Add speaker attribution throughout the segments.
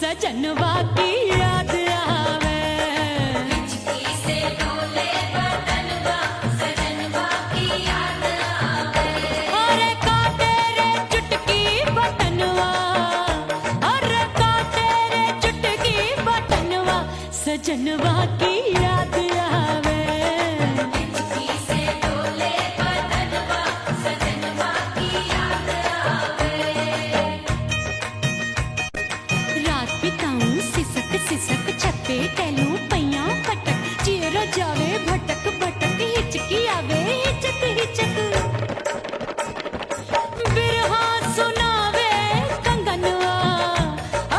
Speaker 1: सजनवा की याद आवे,
Speaker 2: हिचकी से डोले बदनवा, सजनवा की याद आवे।
Speaker 1: अरे का तेरे चुटकी बटनवा, अरे का तेरे चुटकी बटनवा, सजनवा की याद आवे।
Speaker 2: हिचकी से डोले बदनवा, सजनवा की याद आवे।
Speaker 1: रात बिताऊं सिसक सिसक छत्ते टहलूं पैया पटक, चेहरा जावे भटक भटक, हिचकी आवे हिचक हिचक। बिरहा सुनावे कंगनवा,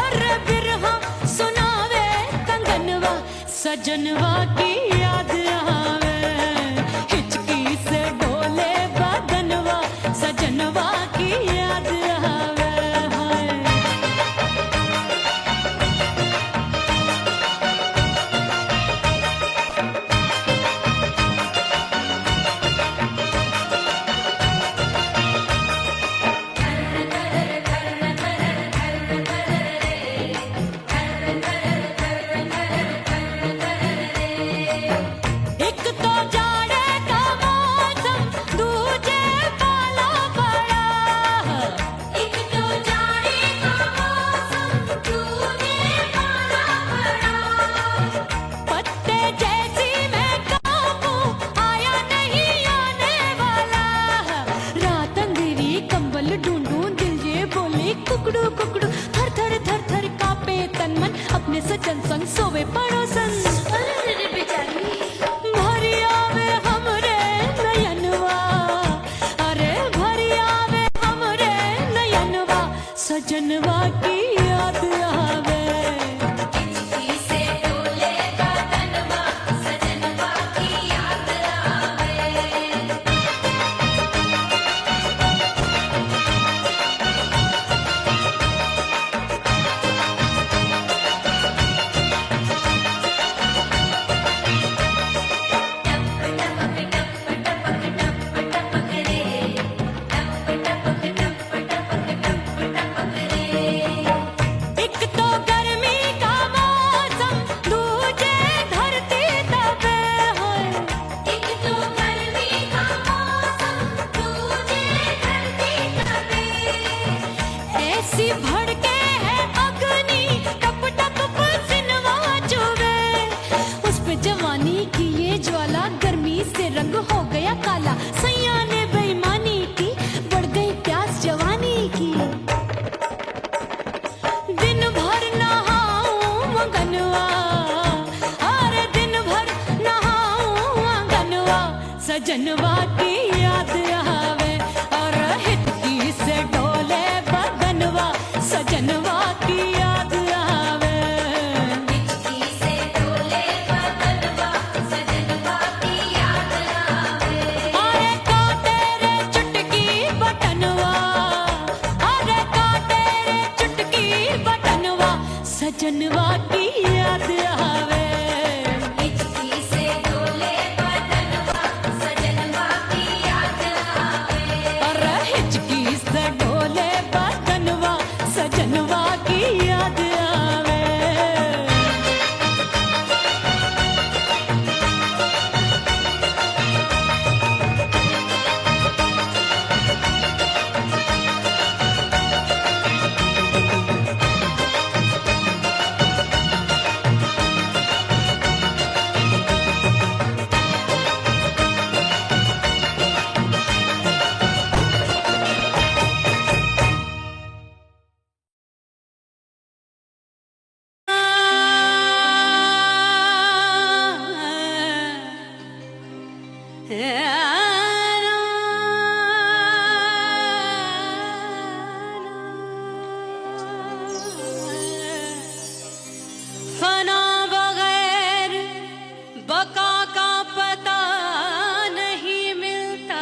Speaker 1: अरे बिरहा सुनावे कंगनवा, सजनवा की याद आवे। हिचकी से डोले बदनवा, सजनवा की याद आवे। हाय एक तो जाड़े का मौसम, दूजे पाला पड़ा।
Speaker 2: एक तो जाड़े का मौसम, दूजे पाला पड़ा।
Speaker 1: पत्ते जैसी मैं कांपूं, आया नहीं आने वाला। रात अंधेरी कंबल ढूंढूं, दिल ये बोले कुकड़ू कुकड़ू, थर थर थर थर कांपे तन मन, अपने सजन संग सोवे पड़ोसन।
Speaker 2: अरे बेचारी
Speaker 1: भरी आवे हमरे नयनवा, अरे भरी आवे हमरे नयनवा, सजनवा की याद आवे।
Speaker 2: हिचकी से डोले बदनवा, सजनवा की याद आवे।
Speaker 1: एक तो गर्मी का मौसम, दूजे धरती तपे होए।
Speaker 2: एक तो गर्मी का मौसम, दूजे धरती तपे।
Speaker 1: ऐसी भड़के है अग्नि, टप टप पसीनवा चुभे। उस पे जवानी की ये ज्वाला, गर्मी से रंग हो गया काला। सैया ने बेईमानी की, बढ़ गई प्यास जवानी की। दिन भर नहाऊं आंगनवा, अरे दिन भर नहाऊं आंगनवा, सजनवा की याद आवे। और हिचकी से डोले बदनवा, सजनवा की याद आवे।
Speaker 2: हिचकी से डोले बदनवा, सजनवा की याद आवे।
Speaker 1: अरे का तेरे चुटकी बटनवा, अरे का तेरे चुटकी बटनवा, सजनवा की याद आवे।
Speaker 2: हिचकी से डोले बदनवा, सजनवा की याद आवे।
Speaker 1: अरे हिचकी से डोले बदनवा, सजनवा की याद आवे। फना बगैर बका का पता नहीं मिलता,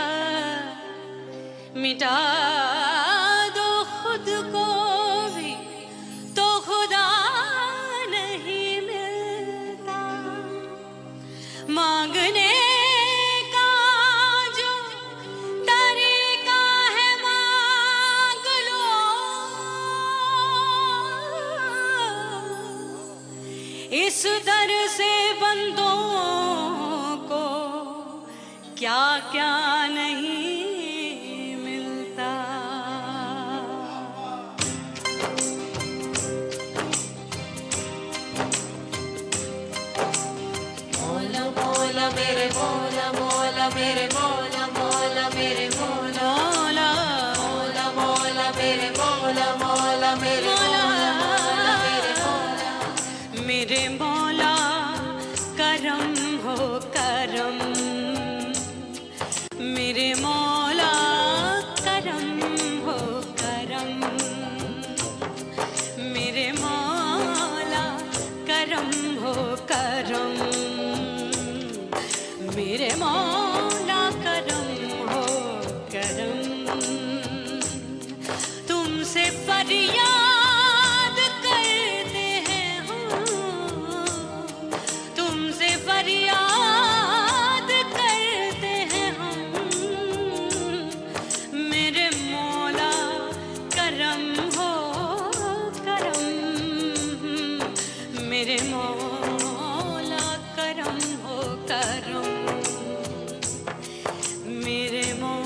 Speaker 1: मिटा दो खुद को भी इस दर से बंदों को क्या क्या नहीं मिलता।
Speaker 2: मौला मौला मेरे मौला मौला मेरे मौला मौला मेरे मौला
Speaker 1: मौला
Speaker 2: मौला मौला मेरे मौला मौला मेरे मौला मौला मेरे मौला
Speaker 1: मेरे मौला करम हो करम, मेरे मौला करम हो करम, मेरे मौला करम हो करम, मेरे मौला करम हो करम। तुमसे फरियाद करते हैं हम, तुमसे फरियाद करते हैं हम, मेरे मौला करम हो करम, मेरे मौला करम हो करम, मेरे मौला।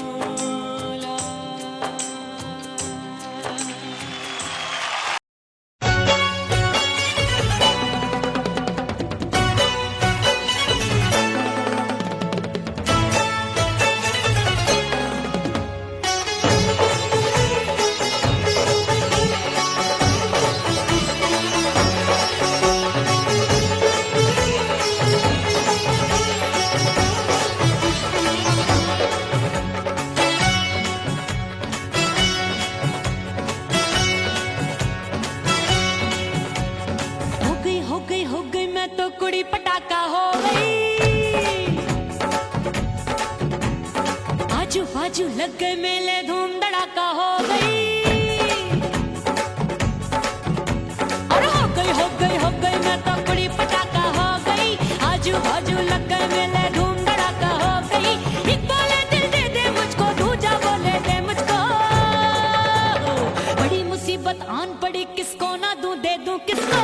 Speaker 1: हो गई मैं तो कुड़ी पटाखा हो गई, आजू बाजू लग गए मेले धूम धड़ाका हो गई। अरे हो गई मैं तो कुड़ी पटाखा हो गई, आजू बाजू लग गए मेले धूम धड़ाका हो गई। एक बोले दिल दे दे मुझको, दूजा बोले दे मुझको, बड़ी मुसीबत आन पड़ी किसको ना दूं दे दूं किसको।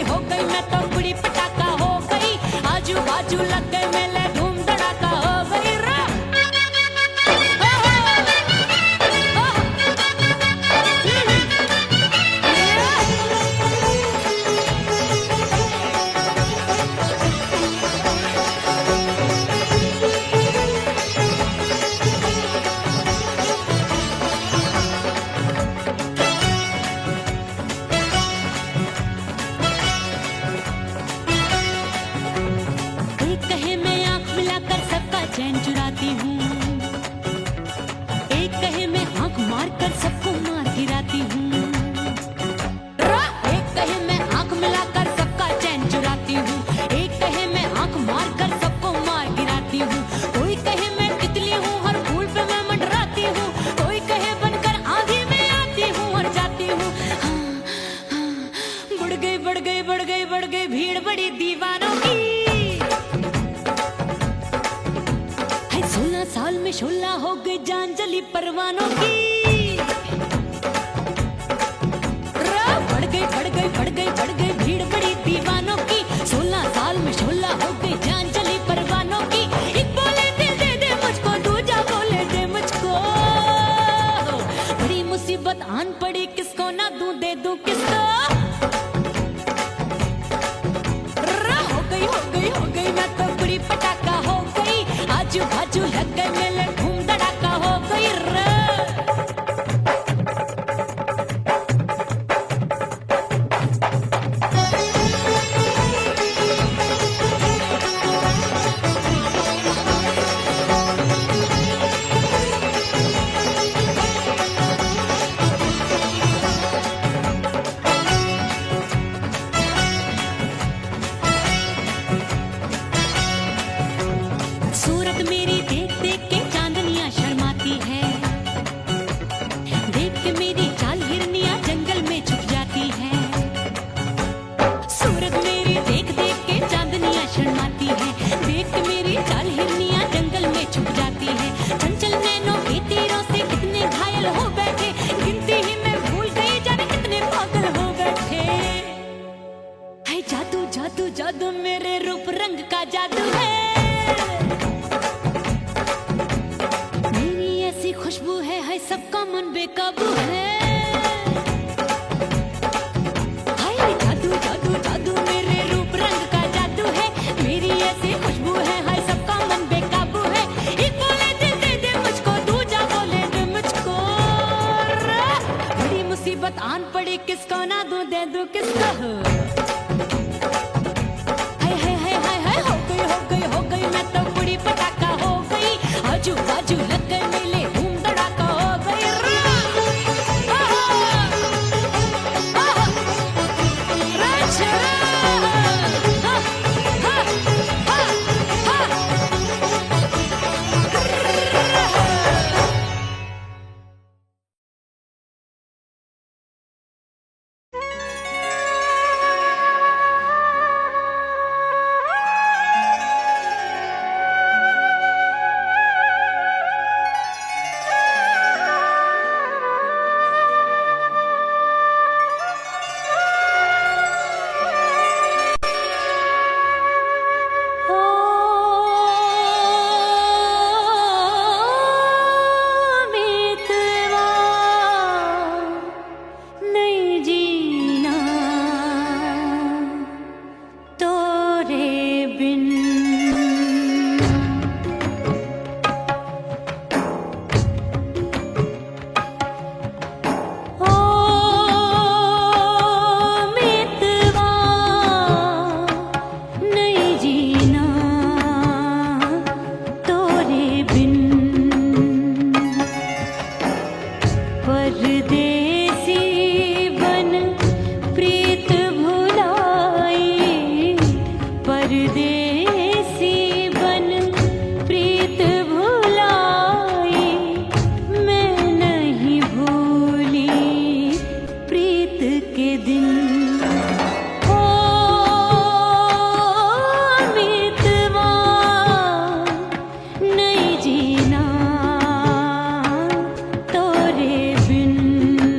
Speaker 1: हो गई मैं तो कुड़ी पटाखा हो गई, आजू बाजू लग गए मेले धूम धड़ाका हो गई रा। एक कहे मैं आंख मिलाकर सबका चैन चुराती हूँ, एक कहे मैं आंख मारकर सबको मार गिराती हूँ। एक कहे मैं आंख मिलाकर सबका चैन चुराती हूँ, एक कहे मैं आंख मारकर सबको मार गिराती हूँ। कोई कहे मैं तितली हूँ हर फूल पे मैं मंडराती हूँ, कोई कहे बनकर आंधी में आती हूँ और जाती हूँ। बढ़ गई भीड़ बड़ी दीवानों की। 16 साल में शोला हो गई जान जली परवानों की। बढ़ गई भीड़ बड़ी दीवानों की। 16 साल में शोला हो गई जान जली परवानों की। एक बोले दिल दे दे मुझको, दूजा बोले दे मुझको, बड़ी मुसीबत आन पड़ी किसको ना दूं दे दूं किसको। हो गई मैं तो कुड़ी पटाखा हो गई, आजू बाजू लग गए मेले धूम धड़ाका हो गई रे। जादू है, मेरी ऐसी खुशबू है सबका मन बेकाबू है। हाय जादू जादू जादू मेरे रूप रंग का जादू है, मेरी ऐसी खुशबू है सबका मन बेकाबू है। एक बोले दे दे मुझको, दूजा बोले दे मुझको, बड़ी मुसीबत आन पड़ी किसको ना दूं दे दूं किसको। हाय हाय हाय हाय हाय हो गई मैं तो बड़ी पटाखा हो गई, आजू बाजू लग गए मेले धूम धड़ाका हो गई। नहीं जीना तोरे बिन।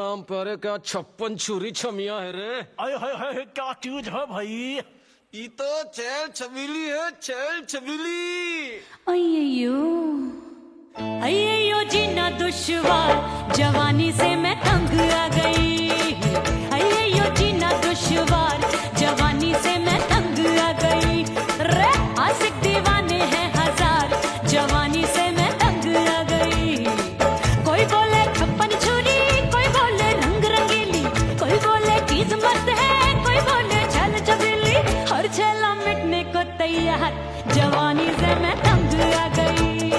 Speaker 3: राम प्यारे क्या 56 छुरी छमिया है रे।
Speaker 4: आय हाय हाय क्या चीज है भाई।
Speaker 3: ये तो चैल छबीली है, चैल छबीली।
Speaker 1: अय्यो जीना दुश्वार जवानी से मैं तंग आ गई। अय्यो जीना दुश्वार जवानी से मैं तंग आ गई। रे आशिक दीवाने हैं हजार जवानी से मैं तंग आ गई। कोई बोले 56 छुरी, कोई बोले रंग रंगीली, कोई बोले चीज मस्त है, कोई बोले छल छबीली। हर छेला मिटने को तैयार जवानी से मैं तंग आ गई।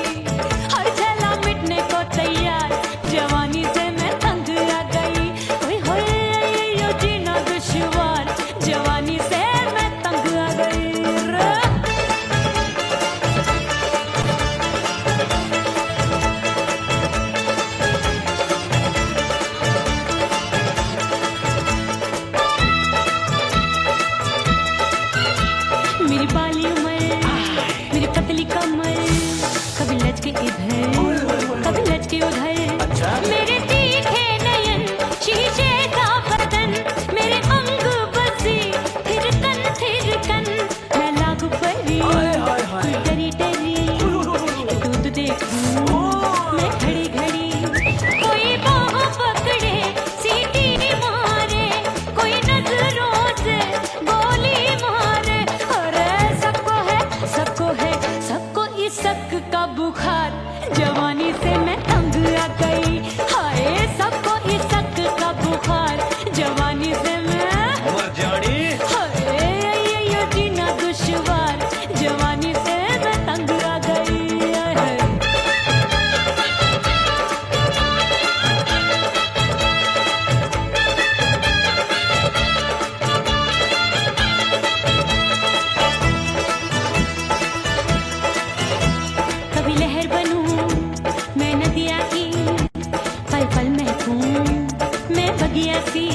Speaker 1: हर छेला मिटने को तैयार जवानी से मैं तंग आ गई। ओए होए यो जीना दुश्वार जवानी से मैं तंग आ गई। मेरी बाली उमर, मेरी पतली कमर, कभी लचके इधर कभी लचके उधर। मेरे तीखे नयन शीशे का बदन, मेरे अंग बसी थिरकन मैं लागू परी डरी डरी दूध देखूं मैं घड़ी घड़ी। कोई बाह पकड़े सीटी मारे, कोई नजरों से गोली मारे। अरे सबको इस शक का बुखार जवानी से मैं तंग आ गई। हाय सबको इस शक का बुखार जवानी से मैं
Speaker 4: मर जानी।
Speaker 1: हाय ये जीना दुश्वार जवानी से मैं तंग आ गई। हाय। कभी लहर बनूं मैं नदिया की, पल पल महकूं मैं बगिया सी।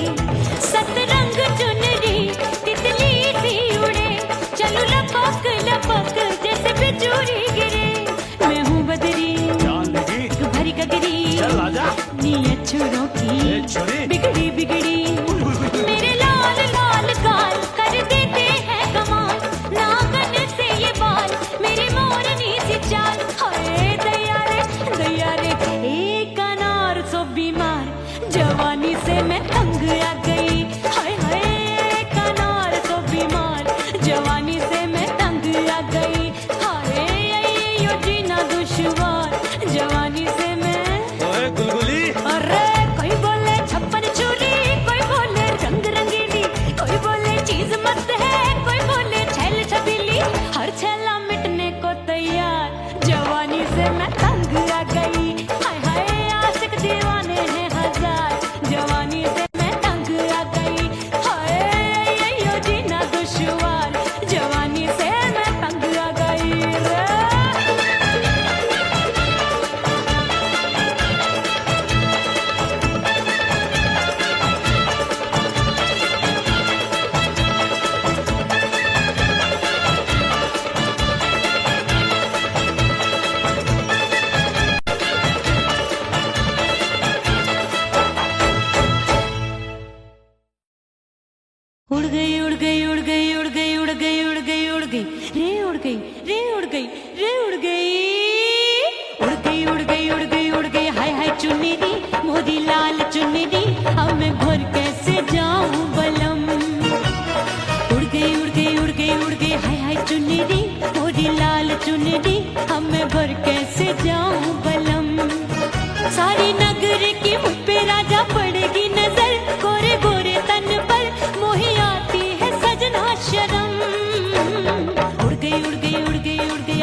Speaker 1: सतरंग चुनरी तितली सी उड़े, चलूं लपक लपक जैसे बिजुरी गिरे। मैं हूँ बदरी
Speaker 4: जान लगी
Speaker 1: भरी गगरी,
Speaker 4: चल आजा।
Speaker 1: नीयत छोरों
Speaker 4: ए
Speaker 1: की
Speaker 4: छोरी।
Speaker 1: बिगड़ी बिगड़ी। मेरे लाल लाल गाल कर देते हैं कमाल, नागन से ये बाल मेरी मोरनी सी चाल। हाय दैया रे एक अनार सो बीमार जवानी से मैं तंग आ गई। हाय हाय एक अनार सो बीमार जवानी से मैं तंग आ गई। हाय यो जीना दुश्वार जवानी से मैं।
Speaker 4: ओए गुलगुली।
Speaker 1: अरे कोई बोले 56 छुरी, कोई बोले रंग रंगीली, कोई बोले चीज मस्त है, कोई बोले छैल छबीली। हर छेला मिटने को तैयार जवानी से मैं तंग आ गई। हाय हाय आशिक दीवाने हैं हजार जवानी से मैं तंग आ गई। हाय यो जीना दुश्वार जवानी से मैं तंग आ गई रे। उड़ गई उड़ गई उड़ गई उड़ गई उड़ गई उड़ गई उड़ गई रे उड़ गई रे उड़ गई रे उड़ गई उड़ गई उड़ गई उड़ गई उड़ गई। हाय हाय चुन्नी मोदी लाल चुन्नी, अब मैं घर कैसे जाऊं बलम। उड़ गई उड़ गई उड़ गई उड़ गई हाय हाय चुन्नी मोदी लाल चुन्नी, अब मैं घर कैसे जाऊं बलम। सारी नगर की मुझ पे राजा पड़ेगी नजर, गोरे गोरे तन पर मोही आती है सजना शर्म। उड़ गई उड़ गई उड़ गई उड़ गई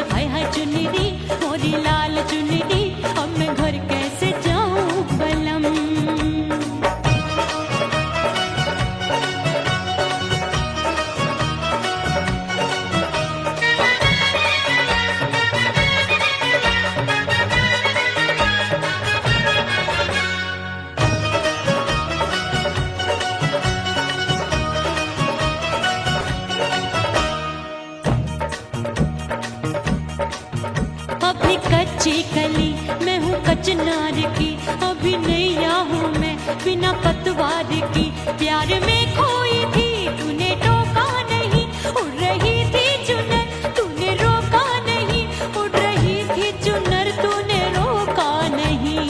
Speaker 1: कच्ची कली मैं हूँ कचनार की, अभी नैया हूँ मैं बिना पतवार की। प्यार में खोई थी तूने टोका नहीं, उड़ रही थी चुनर तूने रोका नहीं, उड़ रही थी चुनर तूने रोका नहीं।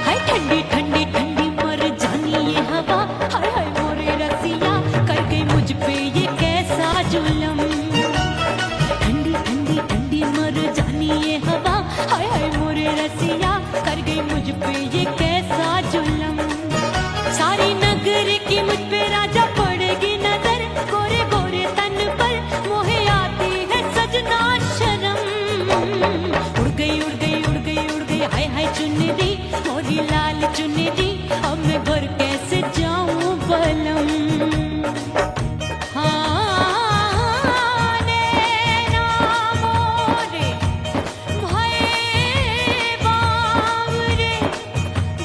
Speaker 1: हाय ठंडी ठंडी ठंडी मर जानी ये हवा, हाय हाय मोरे रसिया कर गई मुझ पे ये कैसा जुल्म। ठंडी ठंडी ठंडी मर जानी ये हवा, हाय हाय मोरे रसिया कर गई मुझ पे ये कैसा जुल्म। सारी नगर की मुझ पे राजा पड़ेगी नजर, गोरे गोरे तन पर मोहे आती है सजना शर्म। उड़ गई उड़ गई उड़ गई उड़ गई हाय हाय चुनरी मोरी लाल चुनरी, अब मैं घर कैसे जाऊं बलम। हाँ नैना मोरे भये बावरे,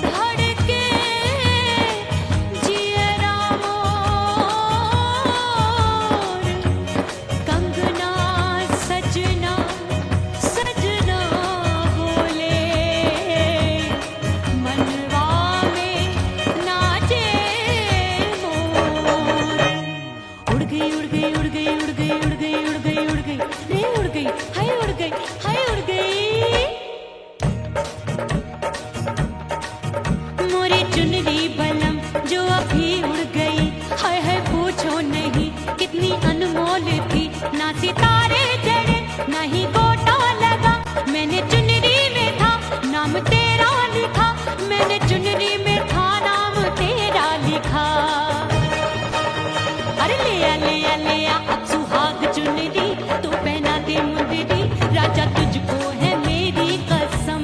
Speaker 1: धड़के जियरा मोर, कंगना सजना सजना बोले, मनवा में नाचे मोर। उड़ गई उड़ गई उड़ गई उड़ गई उड़ गई उड़ गई उड़ गई रे उड़ गई हाय उड़ गई हाय उड़ गई। मोरी चुनरी बलम जो अभी उड़ गई, हाय हाय पूछो नहीं कितनी अनमोल थी। ना सितारे जड़े ना ही गोटा लगा, मैंने चुनरी में था नाम तेरा लिखा, मैंने चुनरी में था नाम तेरा लिखा। अरे ले आ ले आ ले आ अब सुहाग चुनरी, तू पहना दे मुंदरी राजा तुझको है मेरी कसम।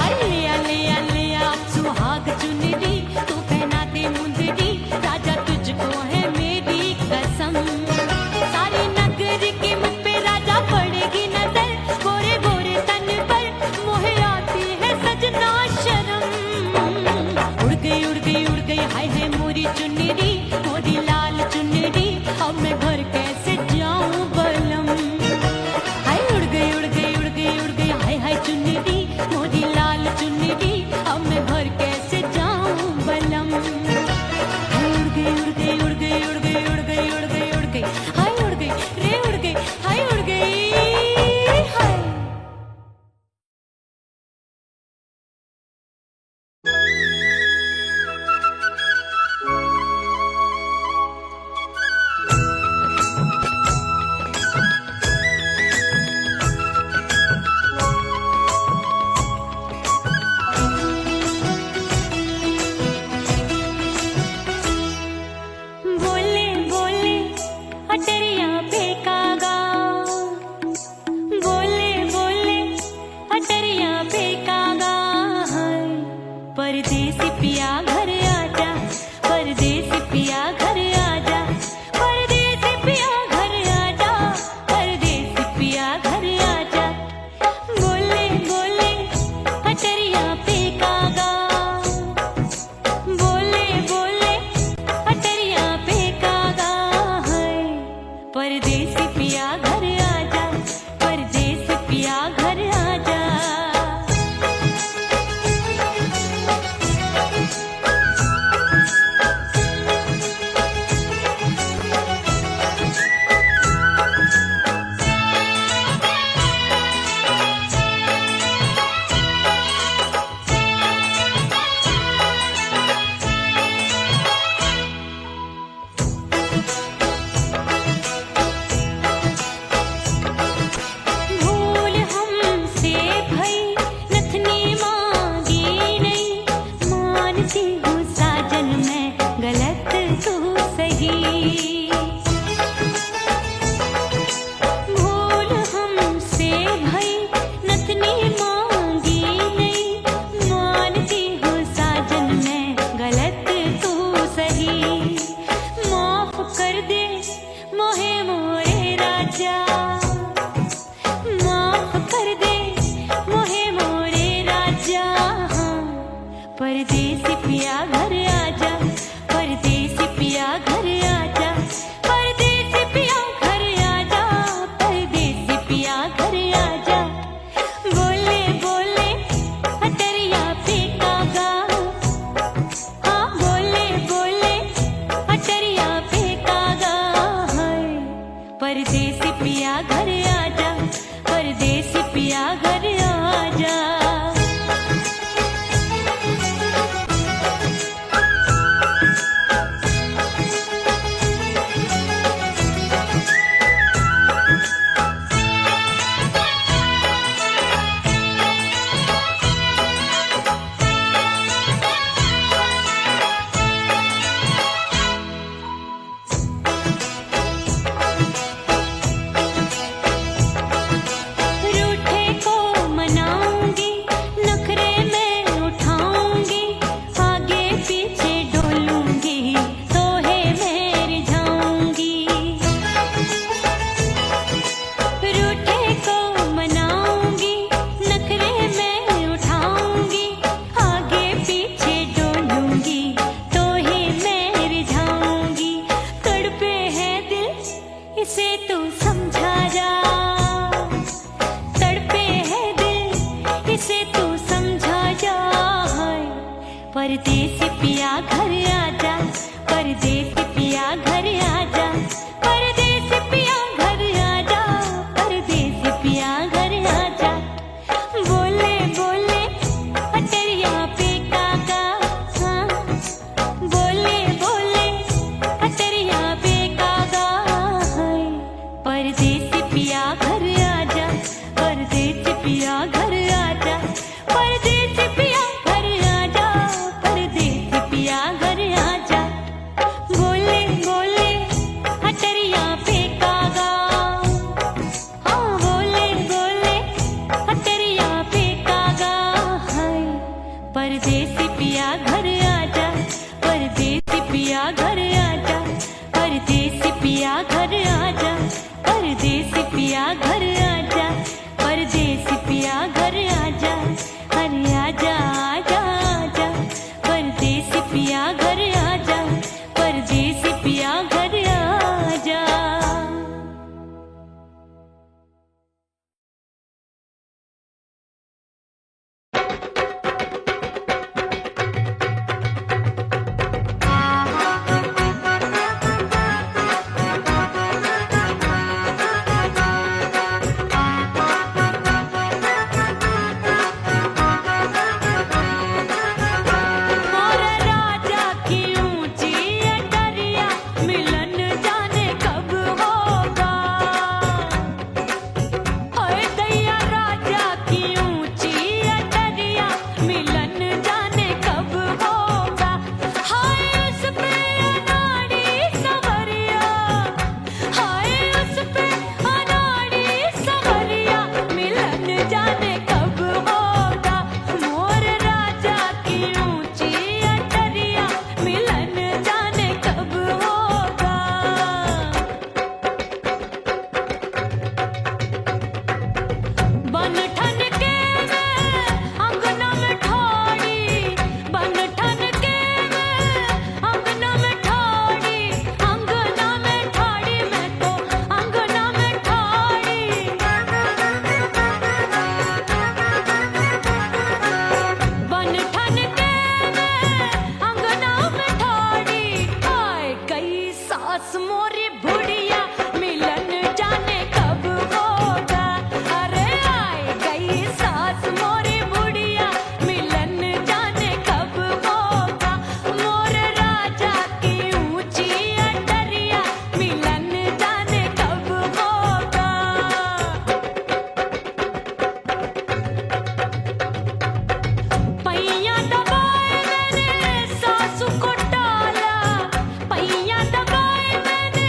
Speaker 1: अरे ले आ ले आ ले आ अब सुहाग चुनरी, तू पहना दे मुंदरी राजा तुझको है मेरी कसम। सारी नगर की मुझ पे राजा पड़ेगी नजर, गोरे गोरे तन पर मोहे आती है सजना शर्म। उड़ गई उड़ गई उड़ गई हाय हाय मोरी चुनरी मोरी लाल चुनरी, अब मैं घर कैसे जाऊं बलम। हाय उड़ गई उड़ गई उड़ गई उड़ गई हाय हाय चुनरी मोरी लाल चुनरी, अब मैं घर कैसे जाऊं बलम। हाय उड़ गई उड़ गई उड़ गई उड़ गई उड़ गई उड़ गई उड़ गई हाय उड़ गई रे उड़ गई हाय उड़ गई हाय। बोले बोले अटरिया फेंकागा, बोले बोले अटरिया फेंकागा। परदेसी पिया घर आजा, परदेसी पिया घर आजा, परदेसी पिया घर आजा, परदेसी पिया घर आजा। बोले बोले अटरिया फेंकागा, बोले बोले अटरिया फेंकागा है। इसे तू समझा जा, तड़पे है दिल इसे तू समझा जा। हाय परदेसी पिया घर आजा, परदेसी पिया घर आजा, परदेसी पिया घर आजा, परदेसी पिया घर आजा। बोले बोले अटरिया पे काका, हाँ बोले बोले अटरिया पे काका। हाय परदेसी पिया घर आजा, परदेसी पिया घर आजा, परदेसी पिया घर आजा, परदेसी पिया घर आजा। बोले बोले अटरिया पे कागा, हाँ बोले बोले अटरिया पे कागा। हाय परदेसी पिया घर आजा, परदेसी पिया घर आजा, परदेसी पिया घर आजा, परदेसी पिया घर आजा, परदेसी पिया घर आजा। अरे आजा आजा आजा, परदेसी पिया घर आजा, परदेसी पिया घर आजा। मोर राजा की ऊंची अटरिया मिलन जाने कब होगा। ओए दैया राजा की ऊंची अटरिया मिलन जाने कब होगा। हाय उस पे अनाड़ी सवरिया, हाय उस पे अनाड़ी सवरिया मिलन जाने कब होगा। मोर राजा की ऊंची अटरिया मिलन जाने कब होगा। बन ठन के मैं अंगना में ठाड़ी, बन ठन के मैं अंगना में ठाड़ी, अंगना में ठाड़ी मैं तो अंगना में ठाड़ी। बन ठन के मैं अंगना में ठाड़ी, आए गई सास मोरी बुढ़िया मिलन जाने कब होगा। अरे आए गई सास मोरी बुढ़िया मिलन जाने कब होगा। मोर राजा की ऊंची अटरिया मिलन जाने कब होगा। पैया दबाए मैंने सासू को टाला, पैया दबाए मैंने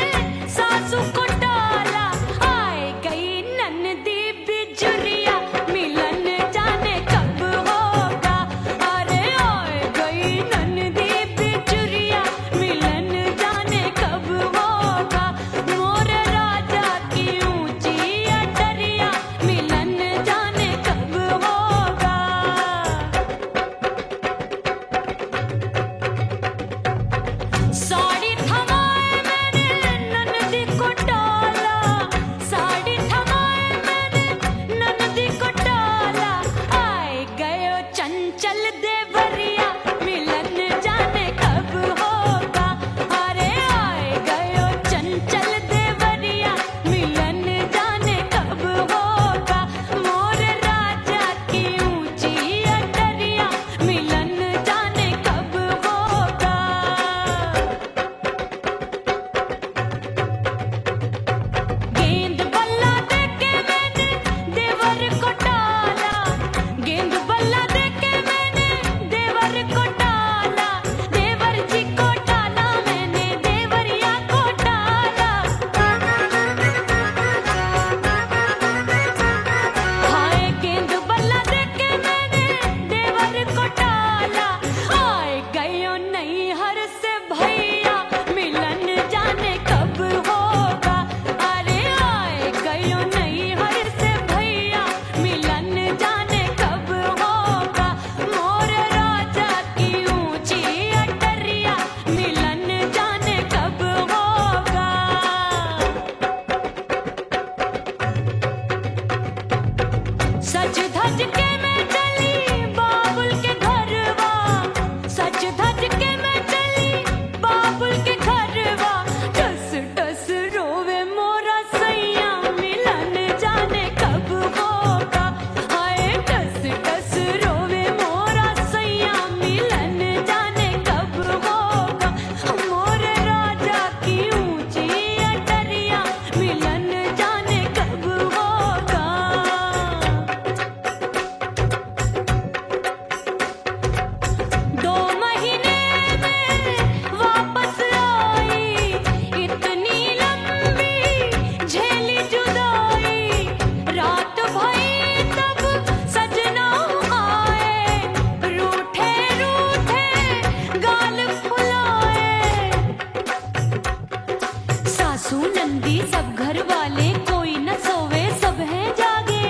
Speaker 1: सासू नंदी सब घर वाले, कोई न सोवे सब हैं जागे।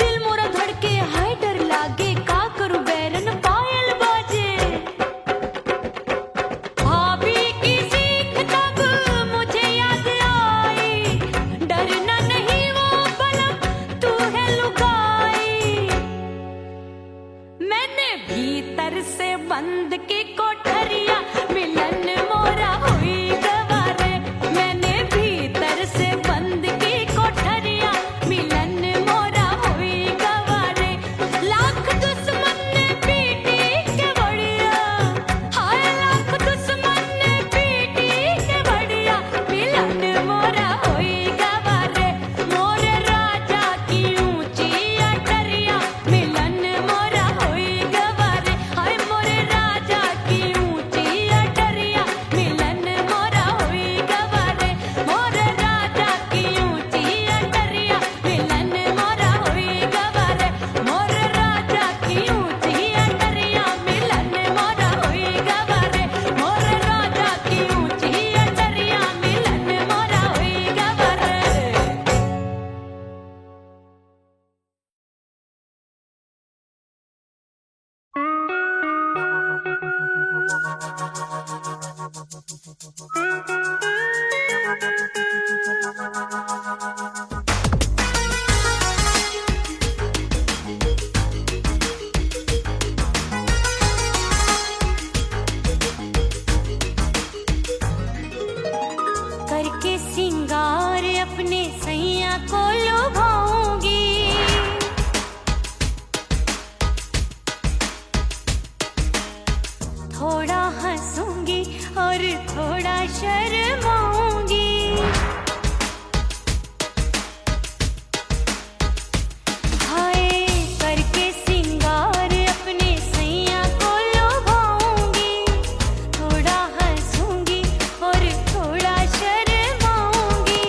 Speaker 1: दिल मोरा धड़के हाय डर लागे, का करूं बैरन पायल बाजे। भाभी की सीख तब मुझे याद आई, डरना नहीं वो बलम तू है लुगाई। मैंने भीतर से बंद की कोठरिया, मिलन मोरा हुई गवारे। मैंने भीतर से बंद की कोठरिया, मिलन मोरा हुई गवारे। लाख दुश्मन ने पीटी के बढ़िया, हाय लाख दुश्मन ने पीटी के बढ़िया, मिलन मोरा हुई गवारे। मोरे राजा की ऊंची अटरिया, मिलन मोरा हुई गवारे। हाय मोरे राजा की ऊंची अटरिया, मिलन मोरा हुई गवारे। मोरे राजा की ऊंची अटरिया, मिलन मोरा हुई गवारे। मोरे राजा की ऊंची अटरिया, मिलन मोरा हुई गवारे। मोरे राजा की ऊंची अटरिया, मिलन मोरा हुई गवारे। करके सिंगार अपने सैया को लुभाऊंगी, थोड़ा हंसूंगी और थोड़ा शर्माऊंगी। हाय करके सिंगार अपने सैया को लुभाऊंगी, थोड़ा हंसूंगी और थोड़ा शर्माऊंगी।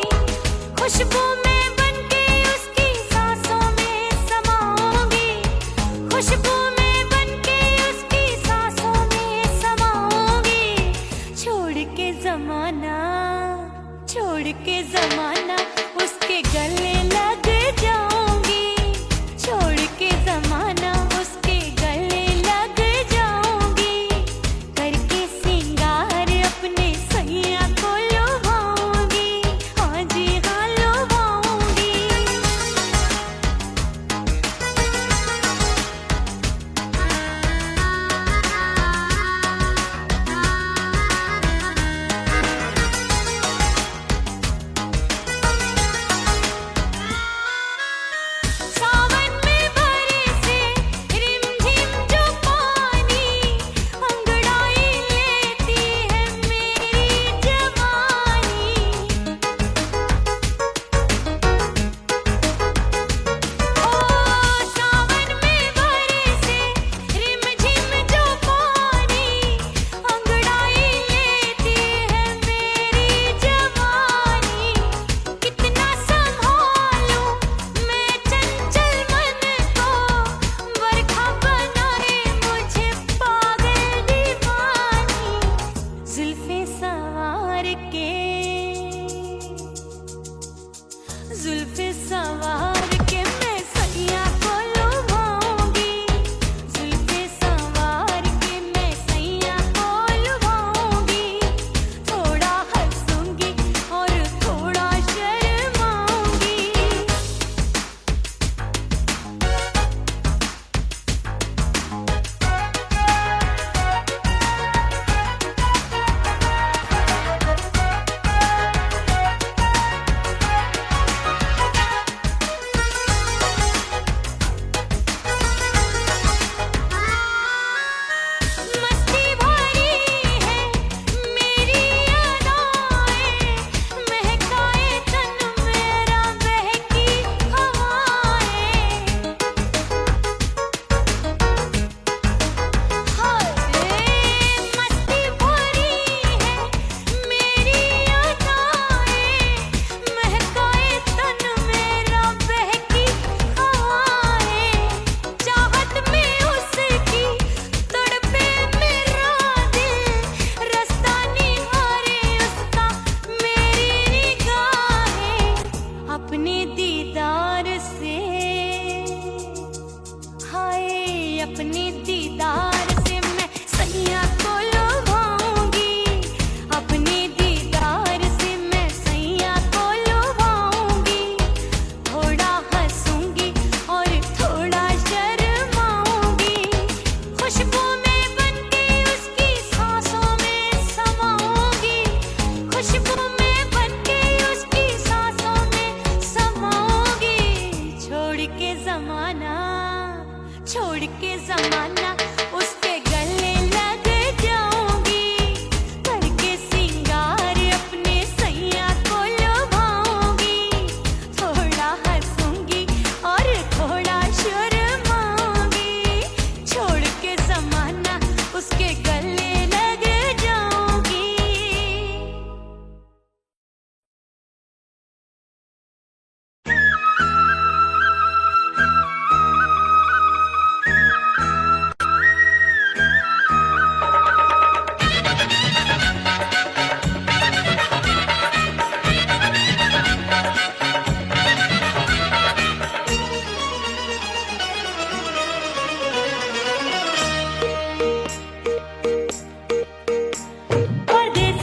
Speaker 1: खुशबू में बनके उसकी सांसों में समाऊंगी, खुशबू में बनके उसकी सांसों में समाऊंगी। छोड़ के जमाना उसके गले लग जाऊंगी, छोड़ के जमाना उसके गले लग जाऊंगी। करके सिंगार अपने सैया को लुभाऊंगी, हाँ जी हाँ लुभाऊंगी। सावन में बरसे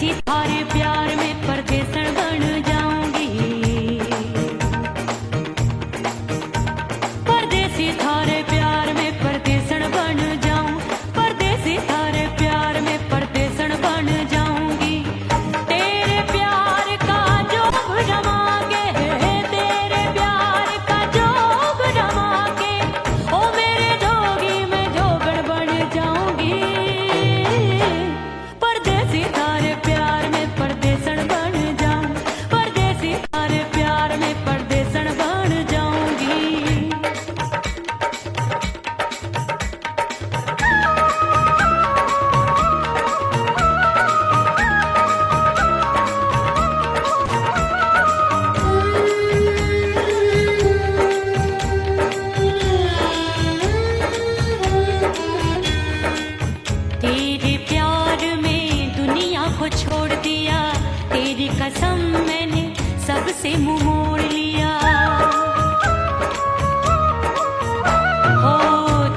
Speaker 1: परदेसी थारे प्यार में परदेसन बन जाऊंगी, परदेसी थारे प्यार में परदेसन बन जाऊं, परदेसी थारे प्यार में परदेसन बन जाऊंगी। तेरे प्यार का जोग जमा के, तेरे प्यार का जोग जमा के, ओ मेरे जोगी मैं जोगण बन जाऊंगी। परदेसी थारे प्यार में परदेसन बन जाऊं, परदेसी थारे प्यार में परदेसन बन जाऊंगी। तेरे प्यार में दुनिया को छोड़ दिया, तेरी कसम मैंने सबसे मुंह मोड़ लिया। हो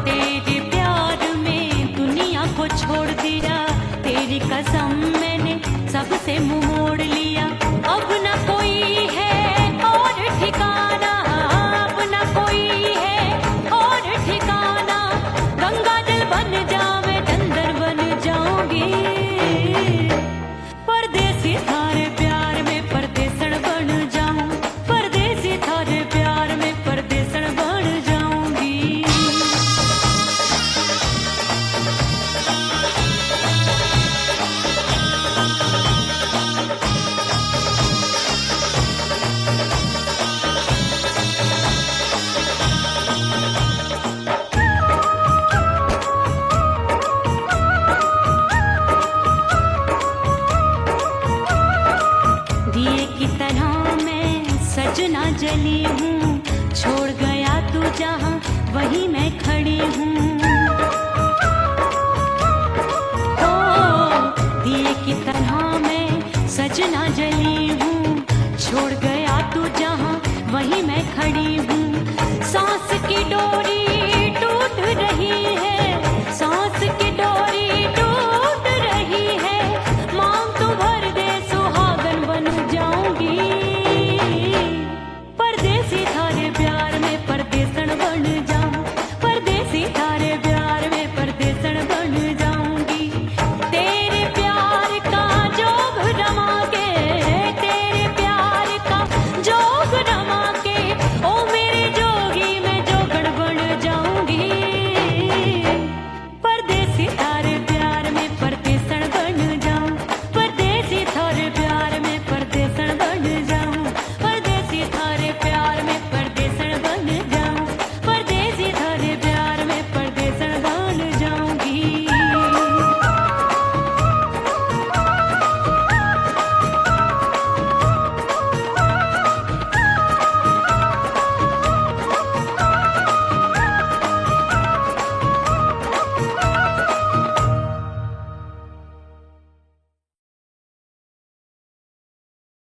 Speaker 1: तेरे प्यार में दुनिया को छोड़ दिया, तेरी कसम मैंने सबसे मुंह मोड़ लिया। अब न कोई है और ठिकाना, अब न कोई है और ठिकाना, गंगा जल बन जावे चंदन बन जाऊंगी। परदेसी थारे प्यार में परदेसन बन जाऊं, परदेसी थारे प्यार में परदेसन बन जाऊंगी। दिए की तरह मैं सजना जली हूँ, छोड़ गया तू जहाँ वहीं मैं खड़ी हूँ। ओ दिए की तरह मैं सजना जली हूँ, छोड़ गया तू जहाँ वहीं मैं खड़ी हूँ।